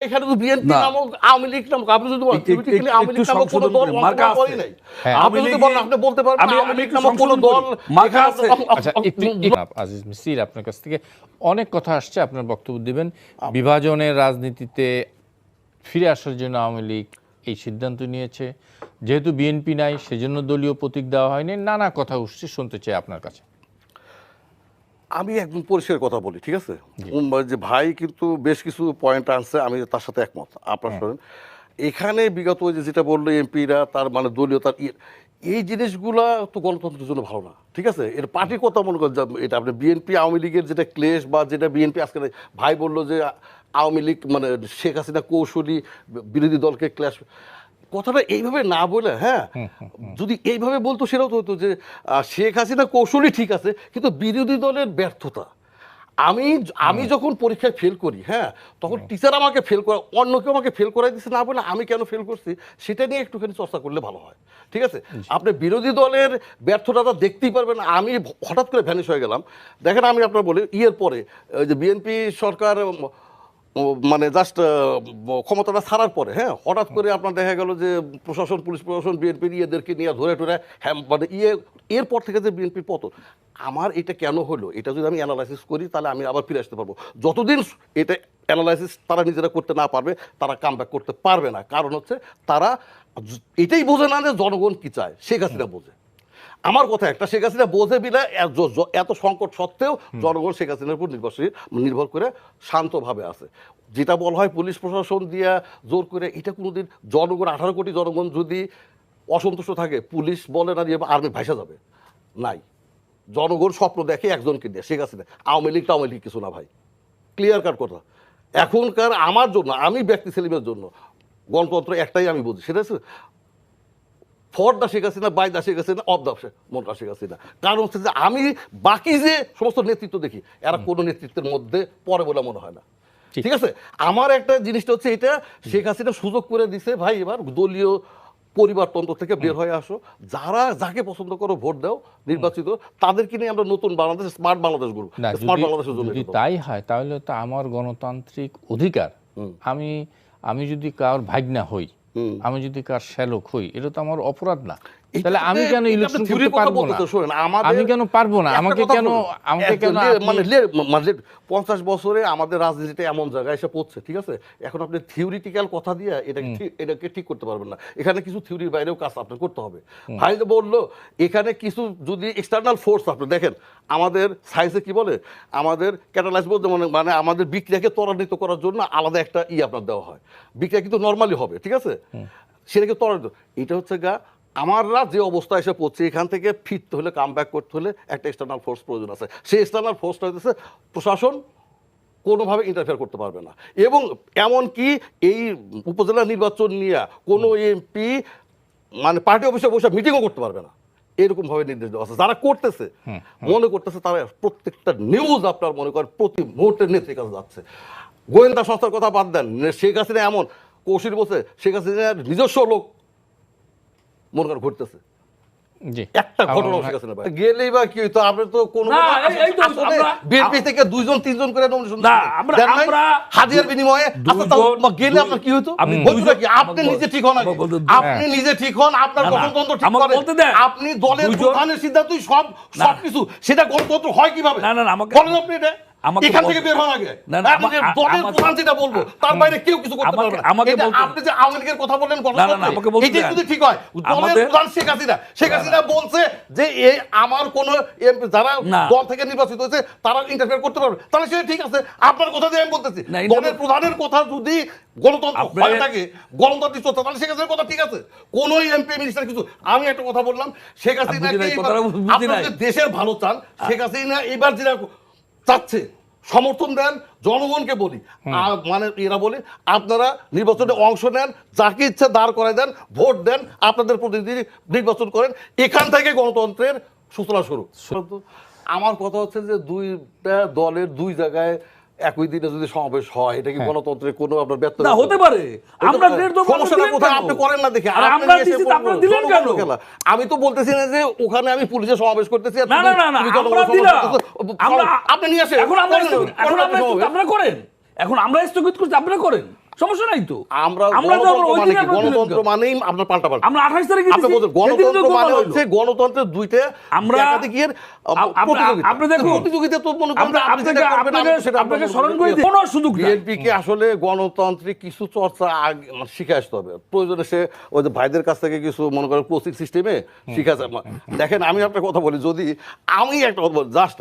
এখানে তো বিএনপি নামক আওয়ামী লীগ নামক আপনি যদি বলেন থিওরিটিক্যালি আওয়ামী লীগ নামক কোনো দল মার্কা আছে নাই আপনি যদি বলেন আপনি বলতে পারবেন আওয়ামী লীগ নামক কোনো দল মার্কা আছে। আচ্ছা আজিজ মিসির আপনার কাছ থেকে অনেক কথা আসছে, আপনার বক্তব্য দিবেন। বিভাজনের রাজনীতিতে ফিরে আসার জন্য আওয়ামী লীগ এই সিদ্ধান্ত নিয়েছে, যেহেতু বিএনপি নাই সেজন্য দলীয় প্রতীক দেওয়া হয়নি, নানা কথা উঠছে, শুনতে চাই আপনার কাছে। আমি একদম পরিষ্কার কথা বলি, ঠিক আছে, যে ভাই কিন্তু বেশ কিছু পয়েন্ট আনছে, আমি তার সাথে একমত। আপনার শোনেন, এখানে বিগত ওই যে যেটা বললো এমপিরা তার মানে দলীয় তার এই জিনিসগুলা তো গণতন্ত্রের জন্য ভালো না, ঠিক আছে। এর পার্টির কথা মনে করেন, এটা আপনি বিএনপি আওয়ামী লীগের যেটা ক্লেশ বা যেটা বিএনপি আজকে ভাই বললো যে আওয়ামী লীগ মানে শেখ হাসিনা কৌশলী বিরোধী দলকে ক্লেশ, কথাটা এইভাবে না বলে, হ্যাঁ, যদি এইভাবে বলতো সেটাও তো হতো যে শেখ হাসিনা কৌশলী ঠিক আছে কিন্তু বিরোধী দলের ব্যর্থতা। আমি যখন পরীক্ষায় ফেল করি, হ্যাঁ, তখন টিচার আমাকে ফেল করা, অন্য কেউ আমাকে ফেল করাই দিচ্ছে না বলে আমি কেন ফেল করছি সেটা নিয়ে একটুখানি চর্চা করলে ভালো হয়, ঠিক আছে। আপনি বিরোধী দলের ব্যর্থতা দেখতেই পারবেন। আমি হঠাৎ করে ভ্যানিশ হয়ে গেলাম, দেখেন আমি আপনার বলি ইয়ের পরে ওই যে বিএনপি সরকার মানে জাস্ট ক্ষমতাটা ছাড়ার পরে, হ্যাঁ, হঠাৎ করে আপনার দেখা গেল যে প্রশাসন, পুলিশ প্রশাসন বিএনপির ইয়েদেরকে নিয়ে ধরে টরে, হ্যাঁ, মানে এরপর থেকে যে বিএনপির পতন, আমার এটা কেন হলো এটা যদি আমি অ্যানালাইসিস করি তাহলে আমি আবার ফিরে আসতে পারবো। যতদিন এটা অ্যানালাইসিস তারা নিজেরা করতে না পারবে তারা কামব্যাক করতে পারবে না। কারণ হচ্ছে তারা এটাই বোঝে না যে জনগণ কি চায়, শেখ হাসিনা বোঝে। আমার কথা একটা, শেখ হাসিনা বোঝে বিলে এত সংকট সত্ত্বেও জনগণ শেখ হাসিনার উপর নির্ভর করে শান্তভাবে আছে। যেটা বলা হয় পুলিশ প্রশাসন দিয়া জোর করে, এটা কোনোদিন জনগণ 18 কোটি জনগণ যদি অসন্তুষ্ট থাকে পুলিশ বলে না দিয়ে আর্মি ভাইসা যাবে, নাই। জনগণ স্বপ্ন দেখে একজনকে দিয়ে, শেখ হাসিনা। আওয়ামী লীগ টাওয়ামী লীগ কিছু না ভাই, ক্লিয়ার কাট কথা। এখনকার আমার জন্য, আমি ব্যক্তি সেলিমের জন্য গণতন্ত্র একটাই আমি বুঝি, সেটা হচ্ছে for the Sheikh Hasina, by the Sheikh Hasina, of the মোটা শেখ হাসিনা। কারণ হচ্ছে যে আমি বাকি যে সমস্ত নেতৃত্ব দেখি এরা কোনো নেতৃত্বের মধ্যে পড়ে বলে মনে হয় না, ঠিক আছে। আমার একটা জিনিসটা হচ্ছে এটা, শেখ হাসিনা সুযোগ করে দিছে ভাই, এবার দলীয় পরিবারতন্ত্র থেকে বের হয়ে আসো, যারা যাকে পছন্দ করো ভোট দাও, নির্বাচিত তাদেরকে নিয়ে আমরা নতুন বাংলাদেশ, স্মার্ট বাংলাদেশ গড়ব। স্মার্ট বাংলাদেশের জন্য যদি তাই হয় তাহলে তো আমার গণতান্ত্রিক অধিকার, আমি যদি কার ভাগনা হই, আমি যদি কার শ্যালক হই, এটা তো আমার অপরাধ না। তাহলে আমি কেন ইলেকশন করতে পারবো না? আমি কেন পারবো না? আমাকে কেন মানে 50 বছরে আমাদের রাজনীতিটা এমন জায়গায় এসে পড়ছে, ঠিক আছে। এখন আপনি থিওরিটিক্যাল কথা দিয়ে এটাকে ঠিক করতে পারবেন না। এখানে কিছু থিওরির বাইরেও কাজ আপনার করতে হবে। ভাই যে বললো এখানে কিছু যদি এক্সটার্নাল ফোর্স আপনি দেখেন, আমাদের সায়েন্সে কি বলে, আমাদের ক্যাটালাইজ বলতে মানে আমাদের বিক্রিয়াকে ত্বরান্বিত করার জন্য আলাদা একটা আপনার দেওয়া হয়। বিক্রিয়া কিন্তু নর্মালি হবে, ঠিক আছে, সেটাকে ত্বরান্বিত। এটা হচ্ছে আমাররা যে অবস্থায় এসে পড়ছে, এখান থেকে ফিরতে হলে, কামব্যাক করতে হলে একটা এক্সটার্নাল ফোর্স প্রয়োজন আছে। সেই এক্সটার্নাল ফোর্সটা হচ্ছে প্রশাসন কোনোভাবে ইন্টারফেয়ার করতে পারবে না। এবং এমনকি এই উপজেলা নির্বাচন নিয়ে কোনো এমপি মানে পার্টি অফিসে বসে মিটিংও করতে পারবে না, এরকমভাবে নির্দেশ দেওয়া আছে। যারা করতেছে মনে করতেছে তারা প্রত্যেকটা নিউজ আপনার মনে করেন প্রতি মুহূর্তে নেত্রীর কাছে যাচ্ছে। গোয়েন্দা সংস্থার কথা বাদ দেন, শেখ হাসিনা এমন কৌশল বসে, শেখ হাসিনার নিজস্ব লোক মনে করেন ঘটতেছে। একটা ঘটনা শেখ হাসিনা গেলেই বা কি হইতো? আপনি তো কোনো বিএনপি থেকে 2-3 করে নমিনেশন হাজিরার বিনিময়ে গেলে আপনার কি হইতো? আপনি নিজে ঠিক হন, আপনি নিজে ঠিক হন, আপনার গণতন্ত্র ঠিক করেন, আপনি দলের প্রধানের সিদ্ধান্তই সবকিছু, সেটা গণতন্ত্র হয় কিভাবে বলেন আপনি? এটা এখান থেকে বের হওয়ার আগে দলের প্রধান যেটা বলবো তার বাইরে কেউ কিছু করতে পারবে না। আপনি যে আওয়ামী লীগের কথা বললেন, এটাই যদি ঠিক হয়, দলের প্রধান শেখ হাসিনা বলছে যে আমার কোন যারা দল থেকে নির্বাচিত হয়েছে তারা ইন্টারফেয়ার করতে পারবে, তাহলে সেটা ঠিক আছে। আপনার কথা দিয়ে আমি বলতেছি, দলের প্রধানের কথা যদি গণতন্ত্র হয়ে থাকে, গণতান্ত্রিক চর্চা, তাহলে শেখ হাসিনার কথা ঠিক আছে। কোন এমপি মিনিস্টার কিছু, আমি একটা কথা বললাম, শেখ হাসিনা দেশের ভালো চান, শেখ হাসিনা এবার যেটা চাচ্ছে সমর্থন দেন, জনগণকে বলি, মানে এরা বলে আপনারা নির্বাচনে অংশ নেন, যাকে ইচ্ছা দাঁড় করায় দেন, ভোট দেন, আপনাদের প্রতিনিধি নির্বাচন করেন, এখান থেকে গণতন্ত্রের সূচনা শুরু। আমার কথা হচ্ছে যে দুইটা দলের দুই জায়গায় একই দিনে যদি সমাবেশ হয়, এটা কি গণতন্ত্রের কোনো আপনার ব্যর্থ না হতে পারে? আমরা সমস্যাটা কোথায় আপনি করেন না দেখে আমি তো বলতেছি না যে ওখানে আমি পুলিশের সমাবেশ করতেছি, আপনি নিয়ে আসেন, এখন আমরা স্থগিত করছি, আপনারা করেন। সমস্যা নাই তো। আমরা আমরা তো গণতন্ত্র ওই মানে দিকে কি? আমরা গণতন্ত্র মানেই আপনার পাল্টাপাল্টি। আমরা 28 তারিখে আপনি বলছেন গণতন্ত্র মানে হচ্ছে গণতন্ত্রের দুইটা আমরা একাধিকের প্রতিযোগিতা। আপনি দেখুন প্রতিযোগিতা তো মনে করেন আপনি যেটা করবেন, আমি সেটা আপনাকে স্মরণ করে দিই, কোনো সুযোগ নাই। বিএনপিকে আসলে গণতান্ত্রিক কিছু চর্চা মানে শিখে আসতে হবে। প্রয়োজনে সে ওই যে ভাইদের কাছ থেকে কিছু মনে করেন কোচিং সিস্টেমে শিখা যায়। দেখেন আমি একটা কথা বলি, যদি আমি একটা কথা বলি, জাস্ট